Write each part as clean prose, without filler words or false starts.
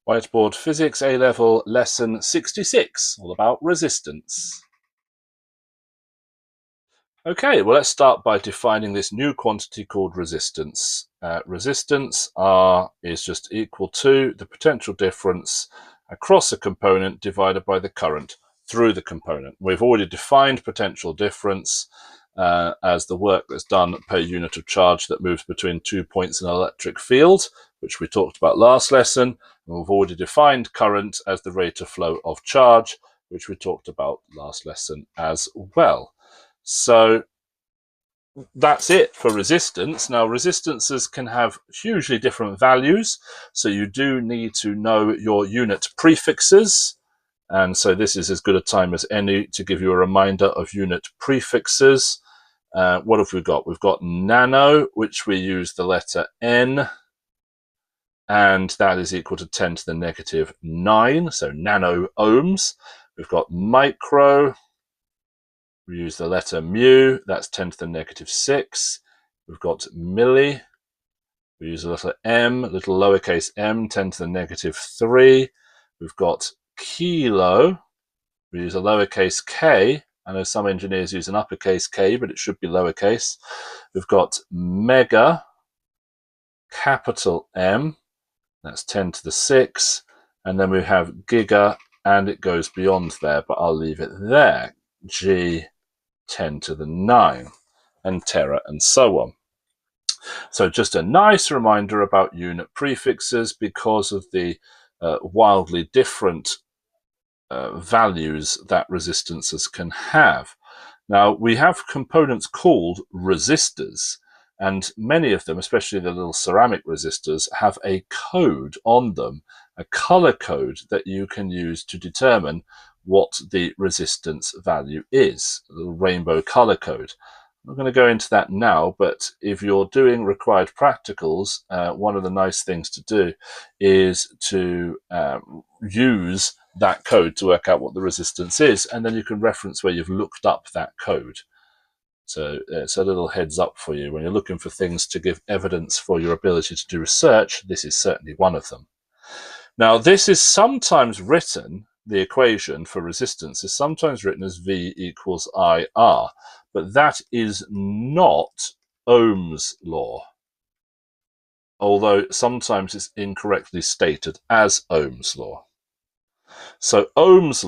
Whiteboard Physics A-Level Lesson 66, all about resistance. Okay, well, let's start by defining this new quantity called resistance. Resistance, R, is just equal to the potential difference across a component divided by the current through the component. We've already defined potential difference as the work that's done per unit of charge that moves between 2 points in an electric field, which we talked about last lesson. And we've already defined current as the rate of flow of charge, which we talked about last lesson as well. So that's it for resistance. Now, resistances can have hugely different values, so you do need to know your unit prefixes. And so this is as good a time as any to give you a reminder of unit prefixes. What have we got? We've got nano, which we use the letter N, and that is equal to 10 to the negative 9, so nano ohms. We've got micro, we use the letter mu, that's 10 to the negative 6. We've got milli, we use a letter m, little lowercase m, 10 to the negative 3. We've got kilo, we use a lowercase k. I know some engineers use an uppercase k, but it should be lowercase. We've got mega, capital M, that's 10 to the 6. And then we have giga, and it goes beyond there, but I'll leave it there. G, 10 to the 9, and tera, and so on. So just a nice reminder about unit prefixes because of the wildly different values that resistances can have. Now, we have components called resistors, and many of them, especially the little ceramic resistors, have a code on them, a color code that you can use to determine what the resistance value is, a little rainbow color code. I'm not going to go into that now, but if you're doing required practicals, one of the nice things to do is to use that code to work out what the resistance is, and then you can reference where you've looked up that code. So it's a little heads up for you when you're looking for things to give evidence for your ability to do research. This is certainly one of them. Now, this is sometimes written, the equation for resistance is sometimes written as V equals IR, but that is not Ohm's law, although sometimes it's incorrectly stated as Ohm's law. So Ohm's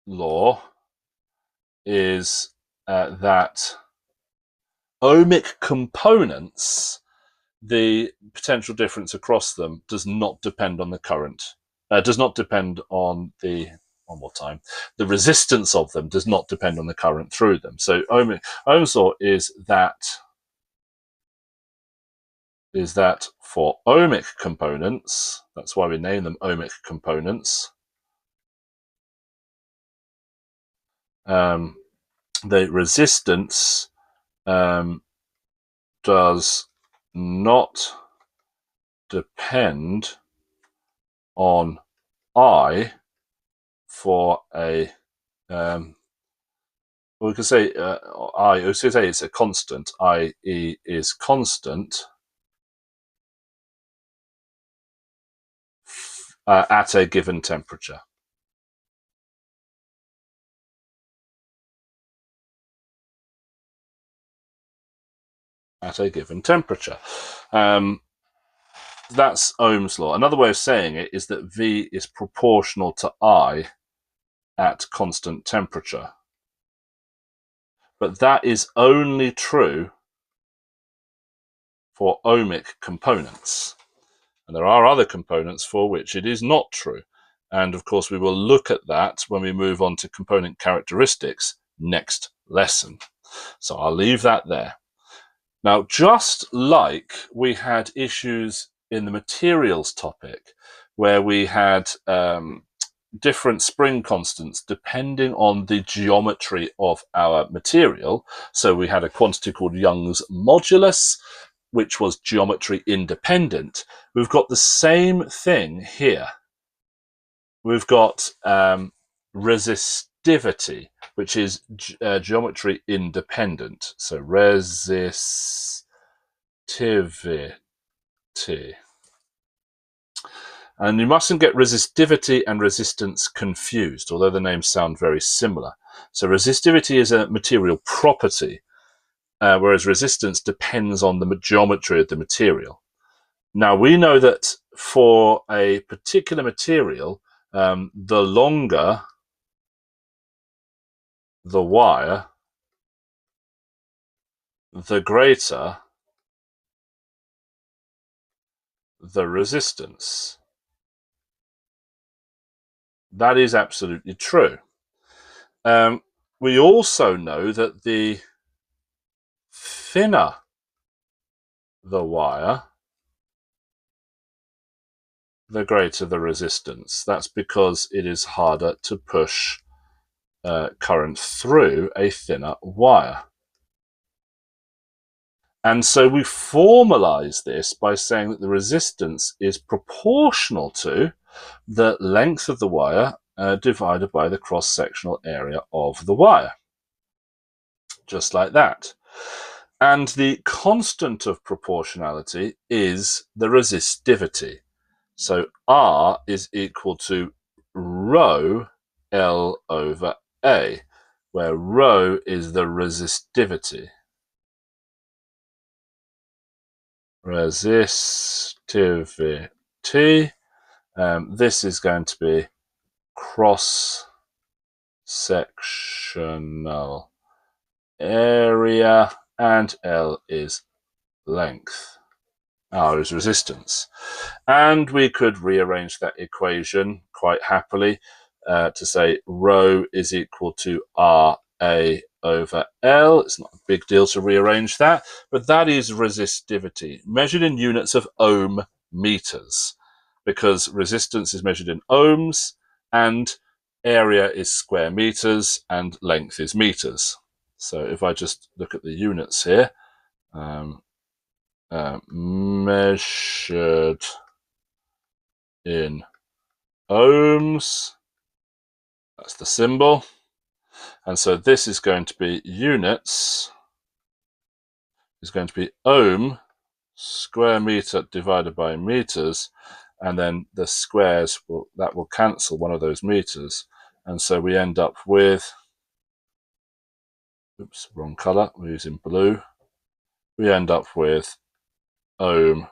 law is that ohmic components, the potential difference across them does not depend on the current, does not depend on the, one more time, the resistance of them does not depend on the current through them. So Ohm's law is that for ohmic components, that's why we name them ohmic components, the resistance does not depend on I for a, we could say I, we could say it's a constant, i.e. is constant at a given temperature. At a given temperature. That's Ohm's law. Another way of saying it is that V is proportional to I at constant temperature. But that is only true for ohmic components. And there are other components for which it is not true. And of course, we will look at that when we move on to component characteristics next lesson. So I'll leave that there. Now, just like we had issues in the materials topic, where we had different spring constants depending on the geometry of our material. So we had a quantity called Young's modulus, which was geometry independent. We've got the same thing here. We've got resistivity, which is geometry independent. So resistivity. And you mustn't get resistivity and resistance confused, although the names sound very similar. So resistivity is a material property, whereas resistance depends on the geometry of the material. Now, we know that for a particular material, the longer the wire, the greater the resistance. That is absolutely true. We also know that the thinner the wire, the greater the resistance. That's because it is harder to push current through a thinner wire. And so we formalize this by saying that the resistance is proportional to the length of the wire divided by the cross-sectional area of the wire. Just like that. And the constant of proportionality is the resistivity. So R is equal to rho L over A, where rho is the resistivity. Resistivity. This is going to be cross-sectional area, and L is length. R is resistance. And we could rearrange that equation quite happily to say rho is equal to RA over L. It's not a big deal to rearrange that, but that is resistivity, measured in units of ohm meters, because resistance is measured in ohms, and area is square meters, and length is meters. So if I just look at the units here, measured in ohms, that's the symbol. And so this is going to be units, is going to be ohm square meter divided by meters, and then the squares will cancel one of those meters, and so we end up with, oops, wrong color, we're using blue, we end up with ohm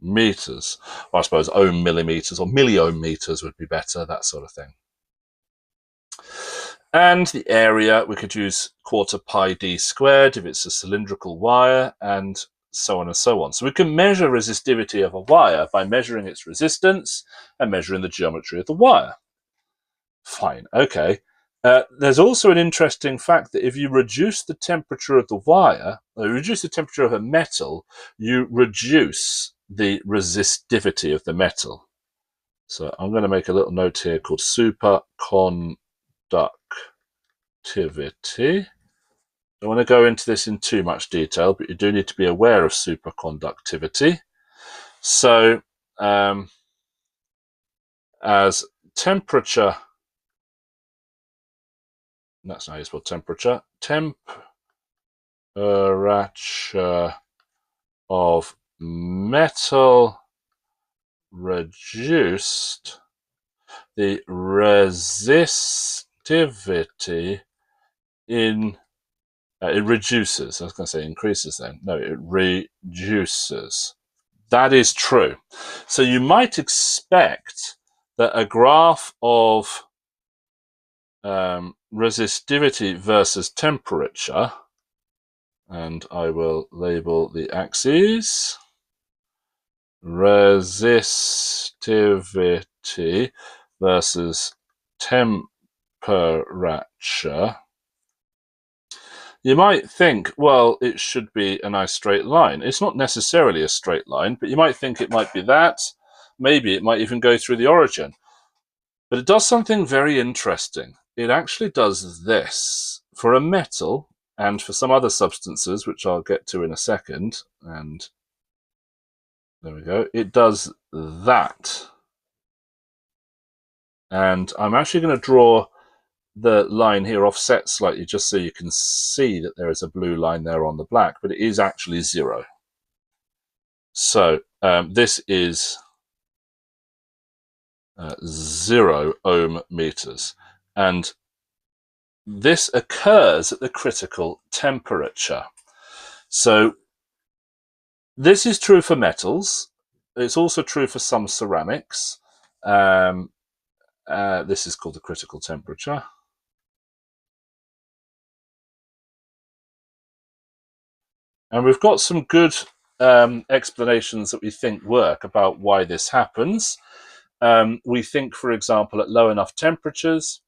meters. Well, I suppose ohm millimeters or milliohm meters would be better, that sort of thing. And the area, we could use quarter pi d squared if it's a cylindrical wire, and so on and so on. So we can measure resistivity of a wire by measuring its resistance and measuring the geometry of the wire. Fine, okay. There's also an interesting fact that if you reduce the temperature of the wire, or reduce the temperature of a metal, you reduce the resistivity of the metal. So I'm going to make a little note here called superconductivity. I don't want to go into this in too much detail, but you do need to be aware of superconductivity. So as temperature, that's not how you spell temperature, temperature of metal reduced, the resistivity in it reduces. I was going to say increases then. No, it reduces. That is true. So you might expect that a graph of resistivity versus temperature, and I will label the axes, resistivity versus temperature. You might think, well, it should be a nice straight line. It's not necessarily a straight line, but you might think it might be that. Maybe it might even go through the origin. But it does something very interesting. It actually does this. For a metal, and for some other substances, which I'll get to in a second, and there we go, it does that. And I'm actually going to draw the line here offset slightly just so you can see that there is a blue line there on the black, but it is actually 0. So this is 0 ohm meters, and this occurs at the critical temperature. So this is true for metals. It's also true for some ceramics. This is called the critical temperature. And we've got some good explanations that we think work about why this happens. We think, for example, at low enough temperatures,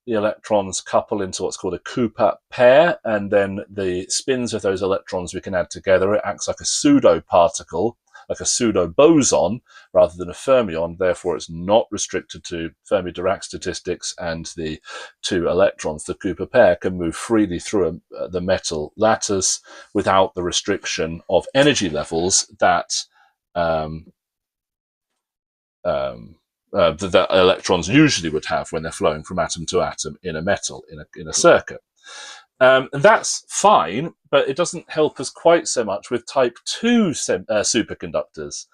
the electrons couple into what's called a 𝗟𝗶 pair, and then the spins of those electrons we can add together. It acts like a pseudo particle, like a pseudo boson, rather than a fermion. Therefore, it's not restricted to Fermi-Dirac statistics, and the two electrons, the 𝗟𝗶 pair, can move freely through the metal lattice without the restriction of energy levels that that electrons usually would have when they're flowing from atom to atom in a metal, in a circuit. And that's fine, but it doesn't help us quite so much with type 2 superconductors.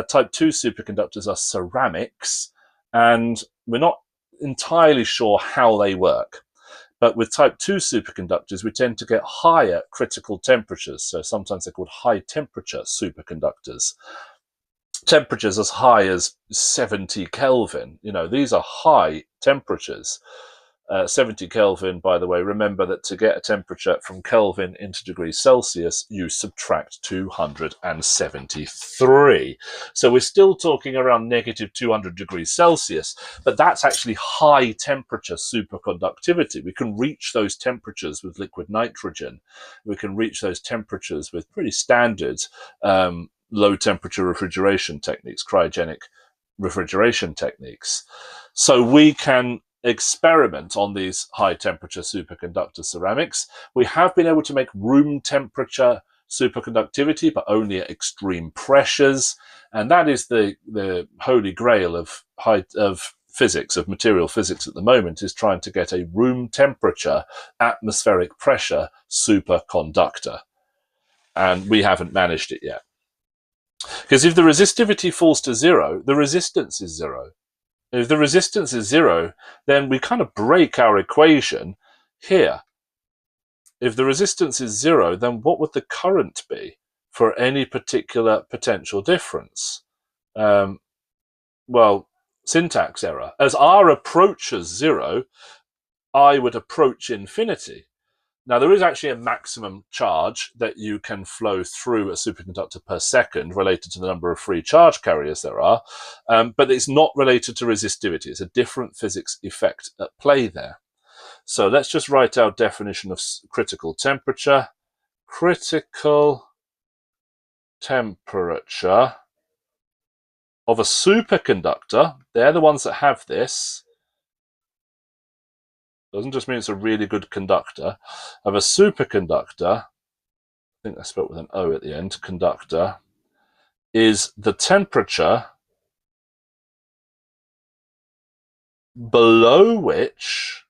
Type 2 superconductors are ceramics, and we're not entirely sure how they work. But with type 2 superconductors, we tend to get higher critical temperatures. So sometimes they're called high temperature superconductors. Temperatures as high as 70 Kelvin. These are high temperatures. 70 Kelvin, by the way, remember that to get a temperature from Kelvin into degrees Celsius, you subtract 273. So we're still talking around negative 200 degrees Celsius, but that's actually high temperature superconductivity. We can reach those temperatures with liquid nitrogen. We can reach those temperatures with pretty standard low temperature refrigeration techniques, cryogenic refrigeration techniques. So we can experiment on these high temperature superconductor ceramics. We have been able to make room temperature superconductivity, but only at extreme pressures. And that is the holy grail of physics, of material physics at the moment, is trying to get a room temperature, atmospheric pressure superconductor. And we haven't managed it yet. Because if the resistivity falls to 0, the resistance is 0. If the resistance is 0, then we kind of break our equation here. If the resistance is 0, then what would the current be for any particular potential difference? Well, syntax error. As R approaches 0, I would approach infinity. Now, there is actually a maximum charge that you can flow through a superconductor per second related to the number of free charge carriers there are, but it's not related to resistivity. It's a different physics effect at play there. So let's just write our definition of critical temperature. Critical temperature of a superconductor, they're the ones that have this, doesn't just mean it's a really good conductor, of a superconductor, I think that's spelled with an O at the end, conductor, is the temperature below which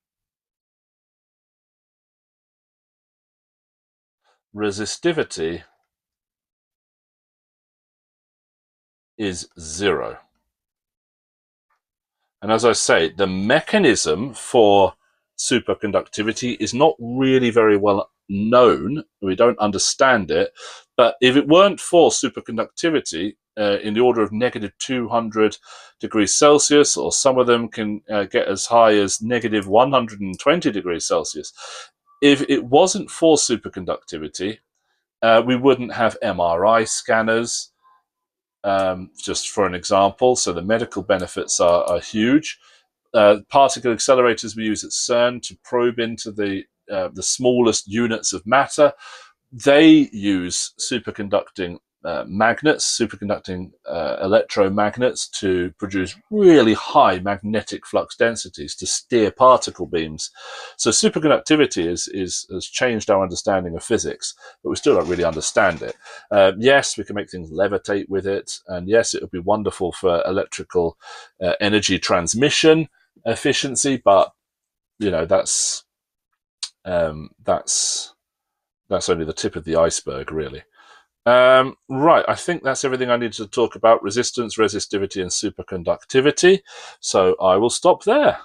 resistivity is 0. And as I say, the mechanism for superconductivity is not really very well known. We don't understand it. But if it weren't for superconductivity in the order of negative 200 degrees Celsius, or some of them can get as high as negative 120 degrees Celsius, if it wasn't for superconductivity, we wouldn't have MRI scanners, just for an example. So the medical benefits are huge. Particle accelerators we use at CERN to probe into the smallest units of matter, they use superconducting magnets, superconducting electromagnets to produce really high magnetic flux densities to steer particle beams. So superconductivity has changed our understanding of physics, but we still don't really understand it. Yes, we can make things levitate with it, and yes, it would be wonderful for electrical energy transmission efficiency, but that's only the tip of the iceberg, really. Right, I think that's everything I needed to talk about resistance, resistivity, and superconductivity. So I will stop there.